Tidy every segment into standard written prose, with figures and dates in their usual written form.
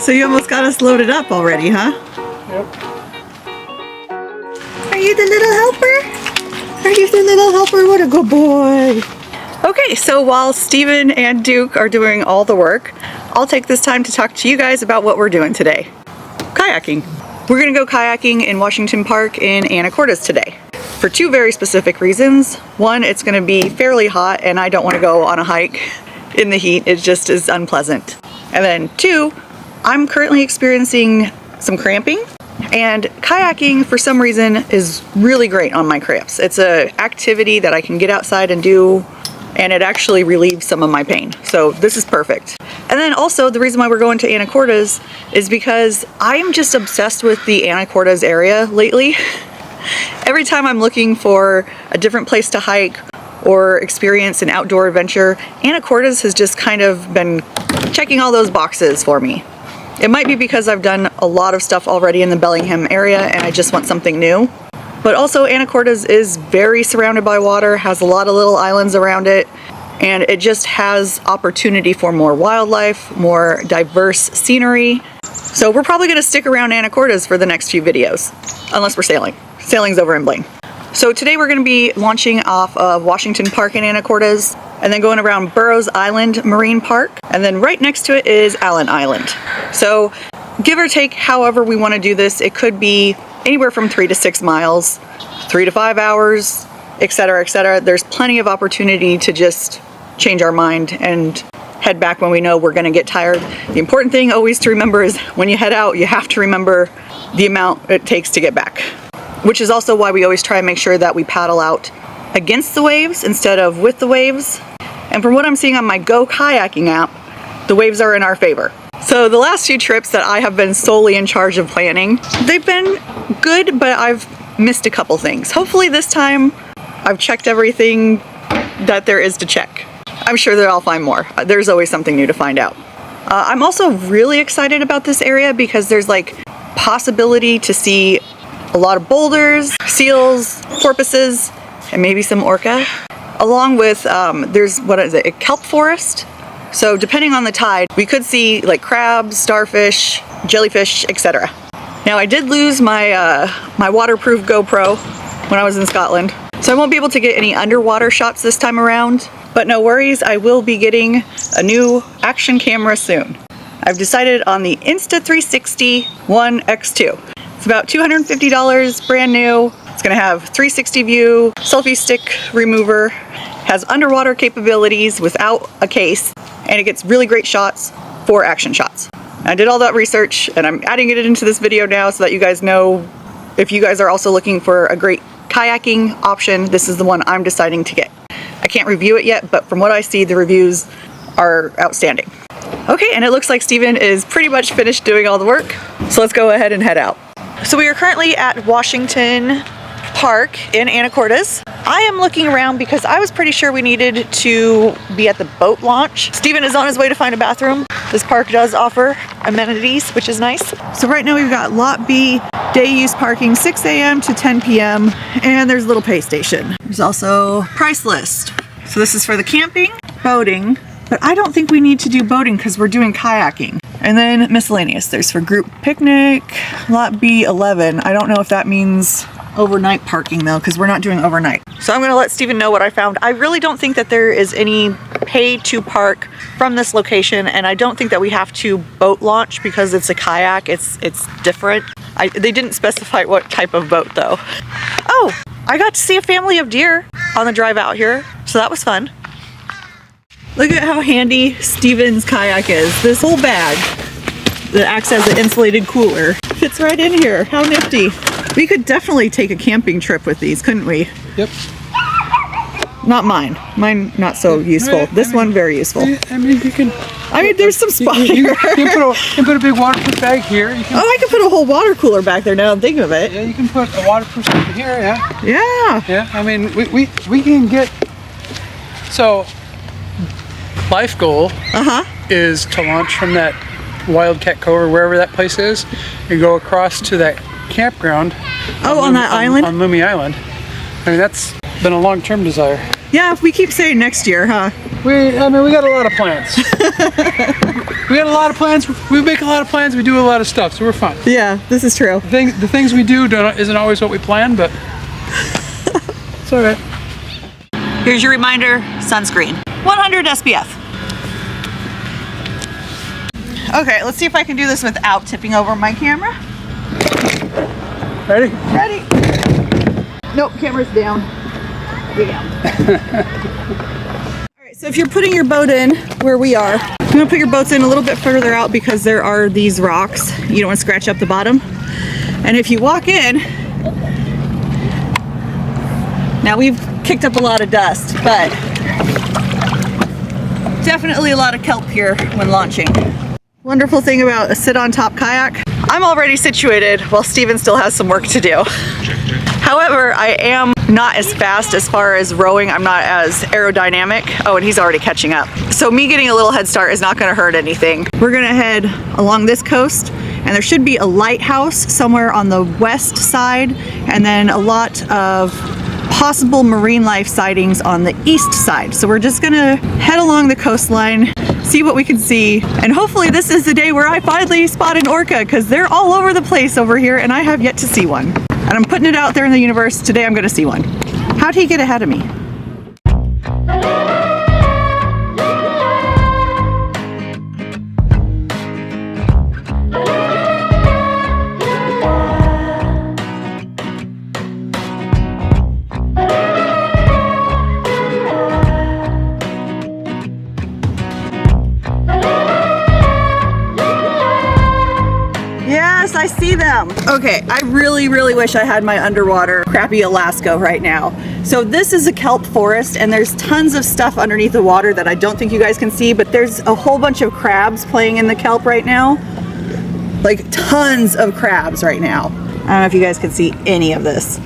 So you almost got us loaded up already, huh? Yep. Are you the little helper? Are you the little helper? What a good boy. Okay, so while Steven and Duke are doing all the work, I'll take this time to talk to you guys about what we're doing today. Kayaking. We're gonna go kayaking in Washington Park in Anacortes today. For two very specific reasons. One, it's gonna be fairly hot and I don't wanna go on a hike in the heat. It just is unpleasant. And then two, I'm currently experiencing some cramping, and kayaking for some reason is really great on my cramps. It's an activity that I can get outside and do, and it actually relieves some of my pain. So this is perfect. And then also the reason why we're going to Anacortes is because I'm just obsessed with the Anacortes area lately. Every time I'm looking for a different place to hike or experience an outdoor adventure, Anacortes has just kind of been checking all those boxes for me. It might be because I've done a lot of stuff already in the Bellingham area and I just want something new. But also Anacortes is very surrounded by water, has a lot of little islands around it, and it just has opportunity for more wildlife, more diverse scenery. So we're probably gonna stick around Anacortes for the next few videos, unless we're sailing. Sailing's over in Blaine. So today we're gonna be launching off of Washington Park in Anacortes, and then going around Burrows Island Marine Park, and then right next to it is Allen Island. So give or take however we wanna do this, it could be anywhere from 3 to 6 miles, 3 to 5 hours, etc., etc. There's plenty of opportunity to just change our mind and head back when we know we're gonna get tired. The important thing always to remember is when you head out, you have to remember the amount it takes to get back, which is also why we always try and make sure that we paddle out against the waves instead of with the waves. And from what I'm seeing on my Go Kayaking app, the waves are in our favor. So the last few trips that I have been solely in charge of planning, they've been good, but I've missed a couple things. Hopefully this time I've checked everything that there is to check. I'm sure that I'll find more. There's always something new to find out. I'm also really excited about this area because there's like possibility to see a lot of boulders, seals, porpoises, and maybe some orca. Along with, there's, what is it, a kelp forest? So depending on the tide, we could see like crabs, starfish, jellyfish, etc. Now I did lose my, my waterproof GoPro when I was in Scotland, so I won't be able to get any underwater shots this time around, but no worries, I will be getting a new action camera soon. I've decided on the Insta360 One X2. It's about $250, brand new. It's gonna have 360 view, selfie stick remover, has underwater capabilities without a case, and it gets really great shots for action shots. I did all that research and I'm adding it into this video now so that you guys know if you guys are also looking for a great kayaking option, this is the one I'm deciding to get. I can't review it yet, but from what I see, the reviews are outstanding. Okay, and it looks like Steven is pretty much finished doing all the work, so let's go ahead and head out. So we are currently at Washington Park in Anacortes. I am looking around because I was pretty sure we needed to be at the boat launch. Steven is on his way to find a bathroom. This park does offer amenities, which is nice. So right now we've got Lot B, day use parking, 6 a.m. to 10 p.m. and there's a little pay station. There's also price list. So this is for the camping, boating, but I don't think we need to do boating because we're doing kayaking. And then miscellaneous. There's for group picnic, Lot B 11. I don't know if that means overnight parking though, because we're not doing overnight. So I'm gonna let Steven know what I found. I really don't think that there is any pay to park from this location, and I don't think that we have to boat launch because it's a kayak. It's different. They didn't specify what type of boat though. Oh, I got to see a family of deer on the drive out here, so that was fun. Look at how handy Steven's kayak is. This whole bag that acts as an insulated cooler fits right in here. How nifty. We could definitely take a camping trip with these, couldn't we? Yep. Not mine. Mine not so useful. This one very useful. I mean, you can. I mean, there's some spot here. You can put a big waterproof bag here. You can, I can put a whole water cooler back there now I'm thinking of it. Yeah, you can put a waterproof stuff here. Yeah. Yeah. Yeah. I mean, we can get. So, life goal is to launch from that Wildcat Cove or wherever that place is, and go across to that campground. On that island? On Loomy Island. I mean, that's been a long-term desire. Yeah, we keep saying next year, huh? I mean, we got a lot of plans. We got a lot of plans. We make a lot of plans. We do a lot of stuff, so we're fine. Yeah, this is true. The things we do isn't always what we plan, but it's all right. Here's your reminder, sunscreen. 100 SPF. Okay, let's see if I can do this without tipping over my camera. Ready? Ready. Nope, camera's down. Down. Alright, so if you're putting your boat in where we are, you want to put your boats in a little bit further out because there are these rocks. You don't want to scratch up the bottom. And if you walk in, now we've kicked up a lot of dust, but definitely a lot of kelp here when launching. Wonderful thing about a sit on top kayak, I'm already situated while Steven still has some work to do. However, I am not as fast as far as rowing. I'm not as aerodynamic. Oh, and he's already catching up. So me getting a little head start is not gonna hurt anything. We're gonna head along this coast, and there should be a lighthouse somewhere on the west side, and then a lot of possible marine life sightings on the east side. So we're just gonna head along the coastline, see what we can see, and hopefully this is the day where I finally spot an orca, because they're all over the place over here and I have yet to see one. And I'm putting it out there in the universe, today I'm gonna see one. How'd he get ahead of me? Yes, I see them. Okay, I really wish I had my underwater crappy Alaska right now. So this is a kelp forest and there's tons of stuff underneath the water that I don't think you guys can see, but there's a whole bunch of crabs playing in the kelp right now. Like tons of crabs right now. I don't know if you guys can see any of this.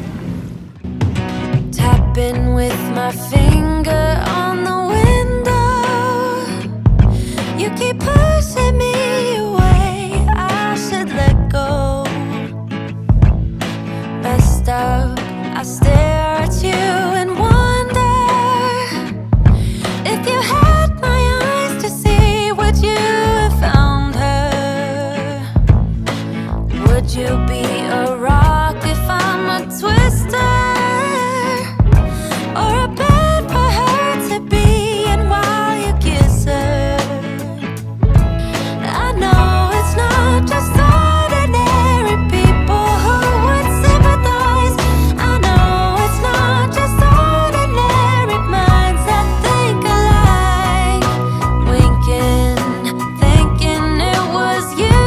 Tapping with my finger on the window. You keep pushing me away. I should let go. Messed up. I stare at you and wonder if you had my eyes to see, would you have found her? Would you be a rock if I'm a twister? Or a bed for her to be in while you kiss her? I know it's not just ordinary people who would sympathize. I know it's not just ordinary minds that think alike. Winking, thinking it was you.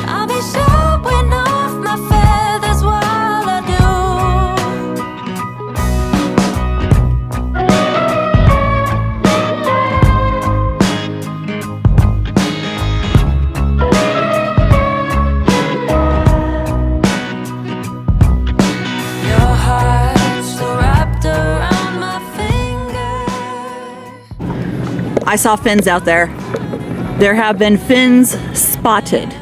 I'll be showing off my feathers while I do. Your heart still wrapped around my finger. I saw fins out there. There have been fins spotted.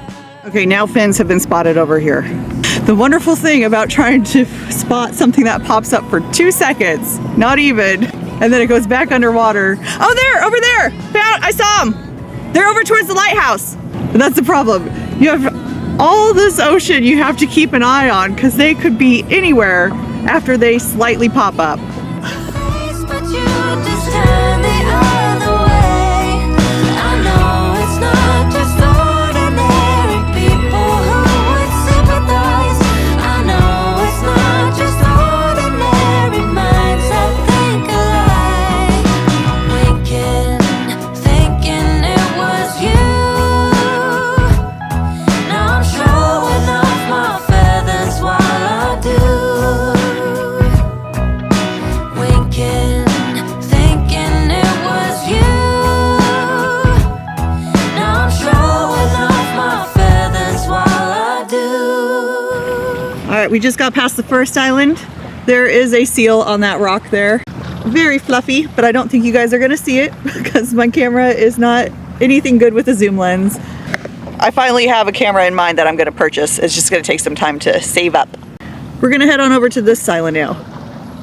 Okay, now fins have been spotted over here. The wonderful thing about trying to spot something that pops up for 2 seconds, not even, and then it goes back underwater. Oh, there, over there, I saw them. They're over towards the lighthouse. But that's the problem. You have all this ocean you have to keep an eye on because they could be anywhere after they slightly pop up. But you just turn the other way. I know it's not just ordinary people who would sympathize. I know it's not just ordinary minds that think alike. Winking, thinking it was you. Now I'm showing off my feathers while I do. Winking, thinking it was you. Now I'm showing off my feathers while I do. All right, we just got past the first island. There is a seal on that rock there. Very fluffy, but I don't think you guys are gonna see it because my camera is not anything good with a zoom lens. I finally have a camera in mind that I'm gonna purchase. It's just gonna take some time to save up. We're gonna head on over to this island now.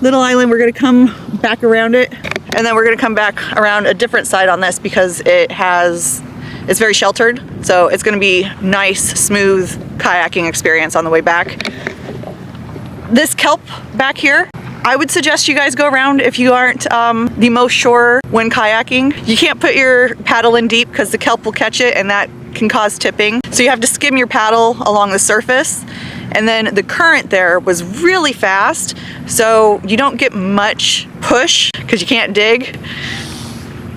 Little island, we're gonna come back around it And then we're gonna come back around a different side on this because it's very sheltered. So it's gonna be nice, smooth kayaking experience on the way back. This kelp back here, I would suggest you guys go around if you aren't the most sure when kayaking. You can't put your paddle in deep because the kelp will catch it and that can cause tipping. So you have to skim your paddle along the surface. And then the current there was really fast, so you don't get much push because you can't dig.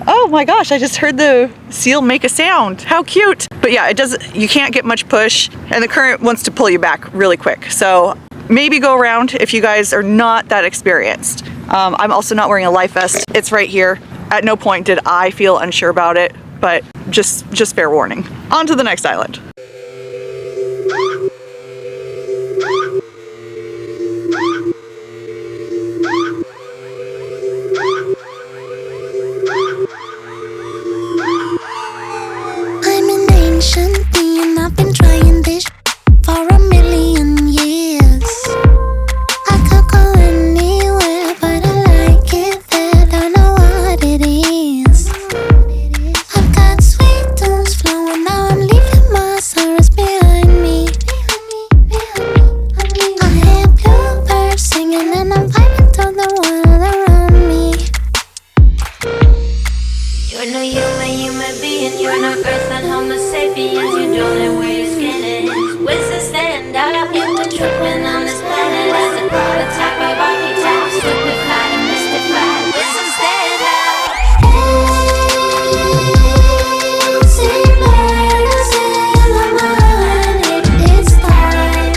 Oh my gosh, I just heard the seal make a sound. How cute. But yeah, you can't get much push and the current wants to pull you back really quick. So maybe go around if you guys are not that experienced. I'm also not wearing a life vest. It's right here. At no point did I feel unsure about it, but just fair warning. On to the next island. I'm an ancient being, I've been trying this for a million years. I could go anywhere, but I like it there, don't know what it is. I've got sweet tunes flowing, now I'm leaving my sorrows behind me. I hear bluebirds singing and I'm vibing to the world around me. You're no human being, you're no earth and homo sapiens. You don't know where your skin is. Where's the stand out? You were tripping on this planet as a prototype of archetypes. Stupefied and mystified. Where's the stand out? Seabirds in my mind. It is time.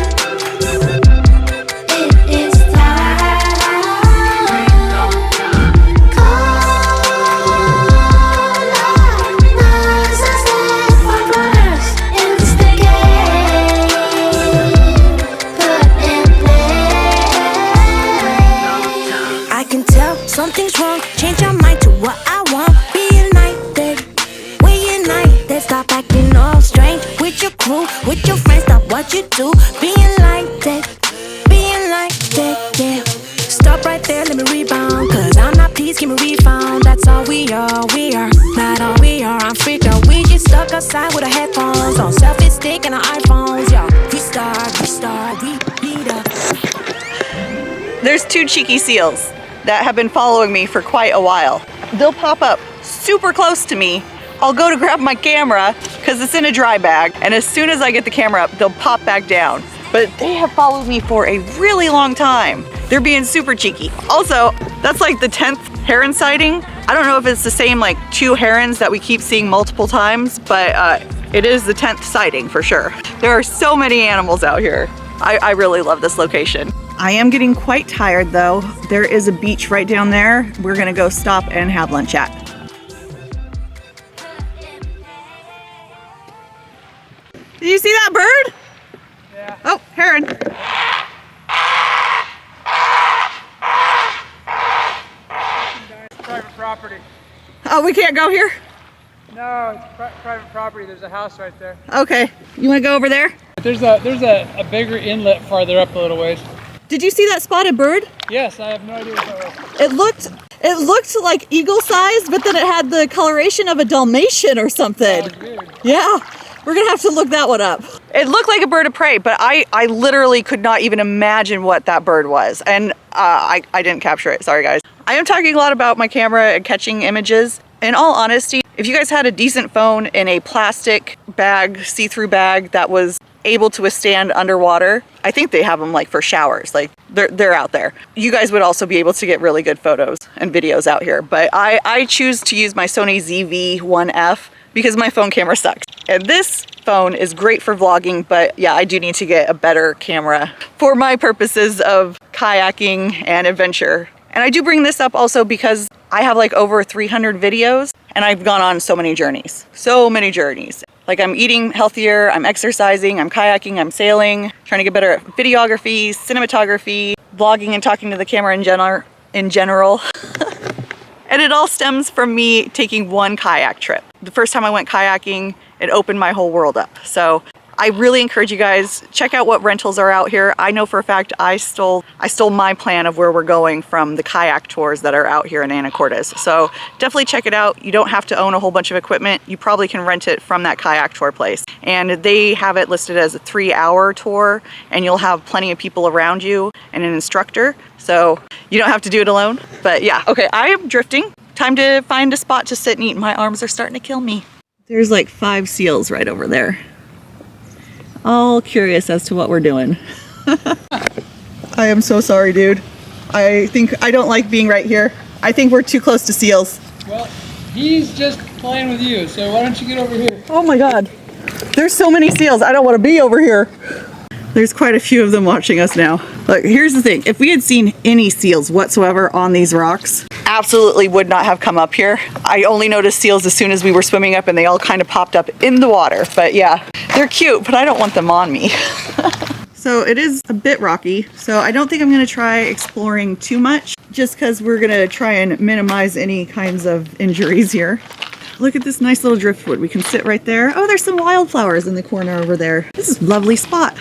It is time. I can tell something's wrong. Change your mind to what I want. Be united. We're united. Stop acting all strange with your crew, with your friends. Stop what you do. Be enlightened. Be enlightened. Yeah. Stop right there. Let me rebound. Cause I'm not pleased. Give me refund. That's all we are. We are not all we are. I'm freaked out. We just stuck outside with our headphones on, selfie stick and our iPhones. Yo, we beat up. There's two cheeky seals that have been following me for quite a while. They'll pop up super close to me. I'll go to grab my camera because it's in a dry bag, and as soon as I get the camera up, they'll pop back down. But they have followed me for a really long time. They're being super cheeky. Also, that's like the 10th heron sighting. I don't know if it's the same like 2 herons that we keep seeing multiple times, but it is the 10th sighting for sure. There are so many animals out here. I really love this location. I am getting quite tired though. There is a beach right down there. We're gonna go stop and have lunch at. Did you see that bird? Yeah. Oh, heron. Private property. Oh, we can't go here? No, it's private property. There's a house right there. Okay, you wanna go over there? There's a bigger inlet farther up a little ways. Did you see that spotted bird? Yes, I have no idea what that was. It looked like eagle sized, but then it had the coloration of a Dalmatian or something. That was weird. Yeah, we're gonna have to look that one up. It looked like a bird of prey, but I literally could not even imagine what that bird was. And I didn't capture it, sorry guys. I am talking a lot about my camera and catching images. In all honesty, if you guys had a decent phone in a plastic bag, see-through bag that was able to withstand underwater, I think they have them like for showers, like they're out there. You guys would also be able to get really good photos and videos out here, but I choose to use my Sony ZV-1F because my phone camera sucks. And this phone is great for vlogging, but yeah, I do need to get a better camera for my purposes of kayaking and adventure. And I do bring this up also because I have like over 300 videos and I've gone on so many journeys. Like I'm eating healthier, I'm exercising, I'm kayaking, I'm sailing, trying to get better at videography, cinematography, vlogging and talking to the camera in general. And it all stems from me taking one kayak trip. The first time I went kayaking, it opened my whole world up. So I really encourage you guys, check out what rentals are out here. I know for a fact I stole my plan of where we're going from the kayak tours that are out here in Anacortes. So definitely check it out. You don't have to own a whole bunch of equipment. You probably can rent it from that kayak tour place. And they have it listed as a 3-hour tour, and you'll have plenty of people around you and an instructor. So you don't have to do it alone. But yeah, okay, I am drifting. Time to find a spot to sit and eat. My arms are starting to kill me. There's like 5 seals right over there. All curious as to what we're doing. I am so sorry, dude. I think I don't like being right here. I think we're too close to seals. Well, he's just playing with you, so why don't you get over here? Oh my God. There's so many seals. I don't want to be over here. There's quite a few of them watching us now. Look, here's the thing. If we had seen any seals whatsoever on these rocks, absolutely would not have come up here. I only noticed seals as soon as we were swimming up, and they all kind of popped up in the water. But yeah, they're cute, but I don't want them on me. So it is a bit rocky, so I don't think I'm going to try exploring too much, just because we're going to try and minimize any kinds of injuries here. Look at this nice little driftwood. We can sit right there. Oh, there's some wildflowers in the corner over there. This is a lovely spot.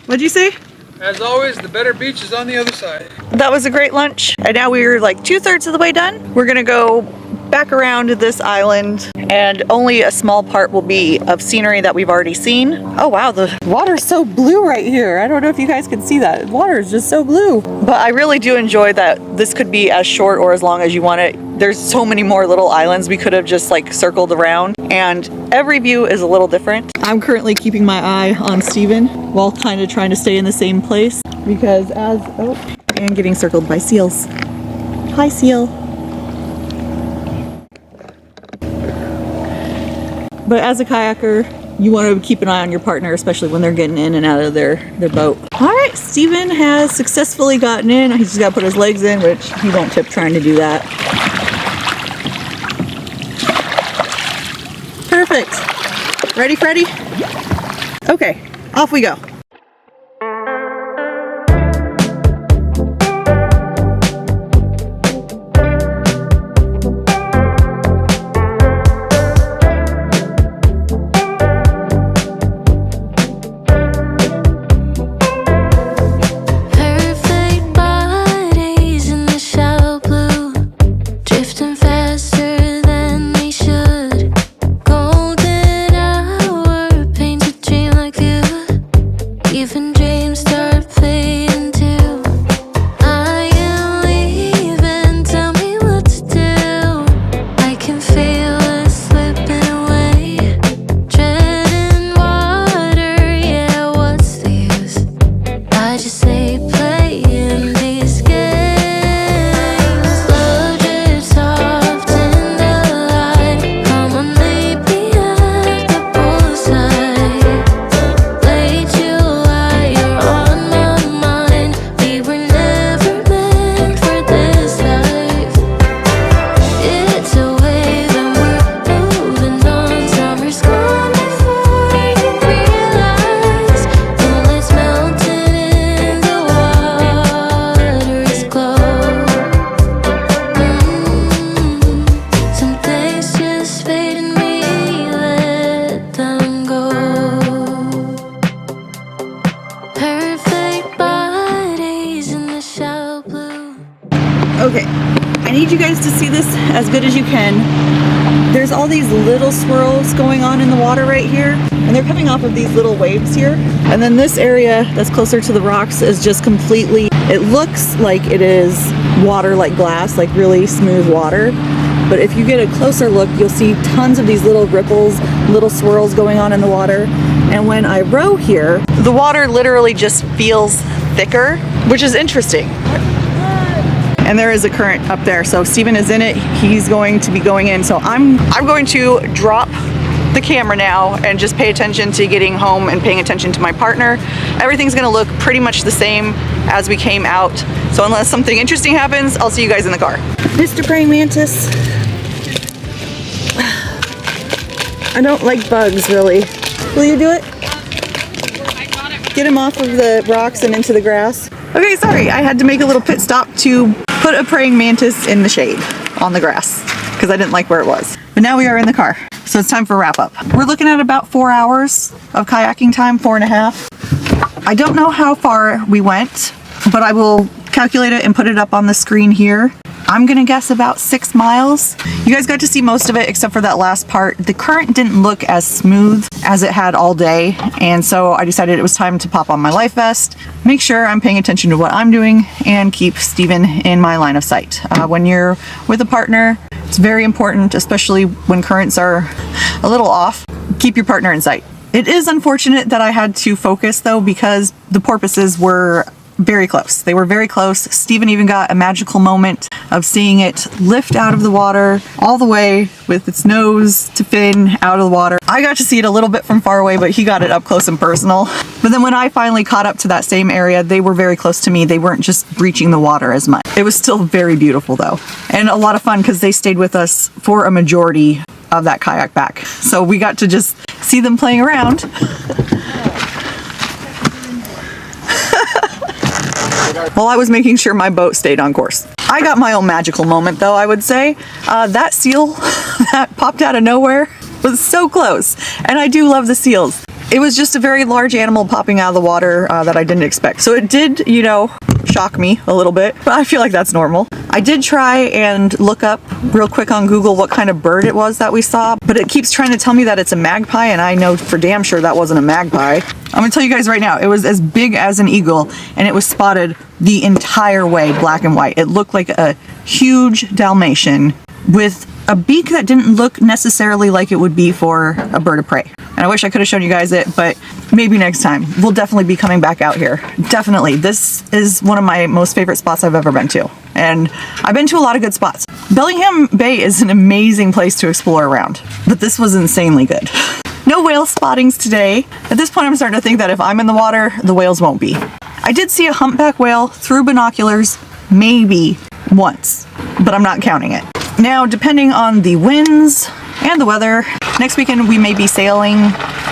What'd you say? As always, the better beach is on the other side. That was a great lunch. And now we're like 2/3 of the way done. We're gonna go back around to this island, and only a small part will be of scenery that we've already seen. Oh wow, the water's so blue right here. I don't know if you guys can see that. The water is just so blue. But I really do enjoy that this could be as short or as long as you want it. There's so many more little islands we could have just like circled around, and every view is a little different. I'm currently keeping my eye on Steven while kind of trying to stay in the same place, because and getting circled by seals. Hi, seal. But as a kayaker, you want to keep an eye on your partner, especially when they're getting in and out of their boat. All right, Steven has successfully gotten in. He's just got to put his legs in, which he won't tip trying to do that. Perfect. Ready, Freddy? Okay, off we go. Okay, I need you guys to see this as good as you can. There's all these little swirls going on in the water right here, and they're coming off of these little waves here. And then this area that's closer to the rocks is just completely, it looks like it is water like glass, like really smooth water. But if you get a closer look, you'll see tons of these little ripples, little swirls going on in the water. And when I row here, the water literally just feels thicker, which is interesting. And there is a current up there, so Steven is in it. He's going to be going in, so I'm going to drop the camera now and just pay attention to getting home and paying attention to my partner. Everything's gonna look pretty much the same as we came out, so unless something interesting happens, I'll see you guys in the car. Mr. Praying Mantis. I don't like bugs, really. Will you do it? Get him off of the rocks and into the grass. Okay, sorry, I had to make a little pit stop to put a praying mantis in the shade on the grass because I didn't like where it was. But now we are in the car. So So it's time for wrap up. We're looking at about 4 hours of kayaking time, 4.5. I don't know how far we went, but I will calculate it and put it up on the screen here. I'm gonna guess about 6 miles. You guys got to see most of it except for that last part. The current didn't look as smooth as it had all day, and so I decided it was time to pop on my life vest, make sure I'm paying attention to what I'm doing, and keep Steven in my line of sight. When you're with a partner, it's very important, especially when currents are a little off, keep your partner in sight. It is unfortunate that I had to focus though, because the porpoises were very close. They were very close. Steven even got a magical moment of seeing it lift out of the water all the way with its nose to fin out of the water. I got to see it a little bit from far away, but he got it up close and personal. But then when I finally caught up to that same area, they were very close to me. They weren't just breaching the water as much. It was still very beautiful though, and a lot of fun because they stayed with us for a majority of that kayak back. So we got to just see them playing around. While I was making sure my boat stayed on course. I got my own magical moment though, I would say. That seal that popped out of nowhere was so close, and I do love the seals. It was just a very large animal popping out of the water that I didn't expect. So it did, you know, shock me a little bit, but I feel like that's normal. I did try and look up real quick on Google what kind of bird it was that we saw, but it keeps trying to tell me that it's a magpie, and I know for damn sure that wasn't a magpie. I'm gonna tell you guys right now, it was as big as an eagle, and it was spotted the entire way black and white. It looked like a huge Dalmatian with a beak that didn't look necessarily like it would be for a bird of prey. And I wish I could have shown you guys it, but maybe next time. We'll definitely be coming back out here. Definitely. This is one of my most favorite spots I've ever been to. And I've been to a lot of good spots. Bellingham Bay is an amazing place to explore around, but this was insanely good. No whale spottings today. At this point, I'm starting to think that if I'm in the water, the whales won't be. I did see a humpback whale through binoculars, maybe once, but I'm not counting it. Now, depending on the winds and the weather, next weekend we may be sailing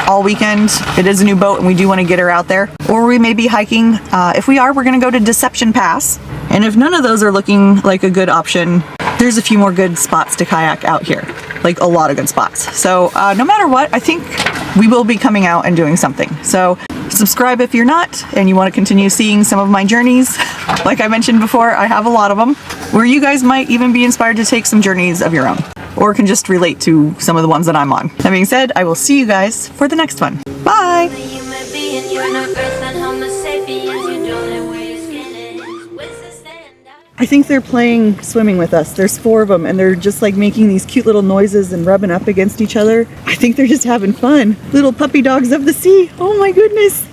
all weekend. It is a new boat and we do want to get her out there. Or we may be hiking. If we are, we're going to go to Deception Pass. And if none of those are looking like a good option, there's a few more good spots to kayak out here. Like a lot of good spots. So no matter what, I think we will be coming out and doing something. So subscribe if you're not and you want to continue seeing some of my journeys. Like I mentioned before, I have a lot of them where you guys might even be inspired to take some journeys of your own, or can just relate to some of the ones that I'm on. That being said, I will see you guys for the next one. Bye! I think they're playing swimming with us. There's 4 of them and they're just like making these cute little noises and rubbing up against each other. I think they're just having fun. Little puppy dogs of the sea. Oh my goodness.